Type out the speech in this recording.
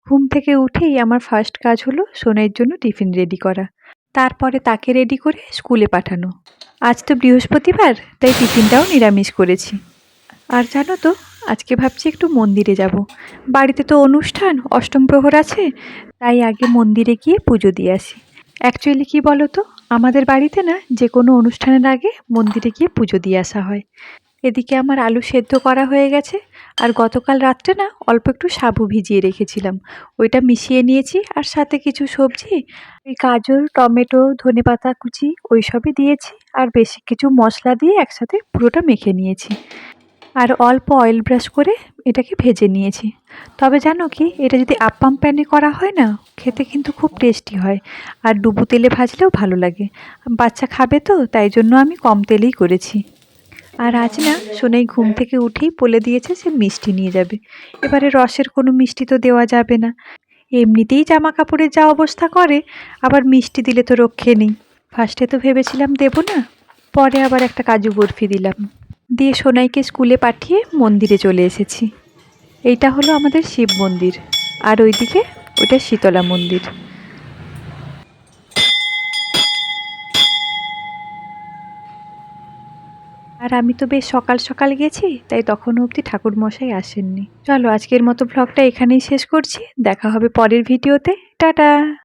ঘুম থেকে উঠেই আমার ফার্স্ট কাজ হলো সোনাইয়ের জন্য টিফিন রেডি করা, তারপরে তাকে রেডি করে স্কুলে পাঠানো। আজ তো বৃহস্পতিবার, তাই টিফিনটাও নিরামিষ করেছি। আর জানো তো, আজকে ভাবছি একটু মন্দিরে যাব। বাড়িতে তো অনুষ্ঠান, অষ্টম প্রহর আছে, তাই আগে মন্দিরে গিয়ে পুজো দিয়ে আসি। অ্যাকচুয়ালি কি বলো তো, আমাদের বাড়িতে না যে কোনো অনুষ্ঠানের আগে মন্দিরে গিয়ে পুজো দিয়ে আসা হয়। এদিকে আমার আলু সেদ্ধ করা হয়ে গেছে, আর গতকাল রাত্রে না অল্প একটু সাবু ভিজিয়ে রেখেছিলাম, ওইটা মিশিয়ে নিয়েছি। আর সাথে কিছু সবজি, এই গাজর, টমেটো, ধনেপাতা কুচি ওই সবই দিয়েছি, আর বেশি কিছু মশলা দিয়ে একসাথে পুরোটা মেখে নিয়েছি। আর অল্প অয়েল ব্রাশ করে এটাকে ভেজে নিয়েছি। তবে জানো কি, এটা যদি আপ্পাম প্যানে করা হয় না, খেতে কিন্তু খুব টেস্টি হয়। আর ডুবো তেলে ভাজলেও ভালো লাগে। বাচ্চা খাবে তো, তাই জন্য আমি কম তেলেই করেছি। আর আজ না সোনাই ঘুম থেকে উঠেই বলে দিয়েছে সে মিষ্টি নিয়ে যাবে। এবারে রসের কোনো মিষ্টি তো দেওয়া যাবে না, এমনিতেই জামা কাপড়ের যা অবস্থা করে, আবার মিষ্টি দিলে তো রক্ষে নেই। ফার্স্টে তো ভেবেছিলাম দেবো না, পরে আবার একটা কাজু বরফি দিলাম, দিয়ে সোনাইকে স্কুলে পাঠিয়ে মন্দিরে চলে এসেছি। এইটা হলো আমাদের শিব মন্দির, আর ওইদিকে ওইটা শীতলা মন্দির। আর আমি তো বেশ সকাল সকাল গেছি, তাই তখনও অবধি ঠাকুরমশাই আসেননি। চলো আজকের মতো ব্লগটা এখানেই শেষ করছি, দেখা হবে পরের ভিডিওতে। টাটা।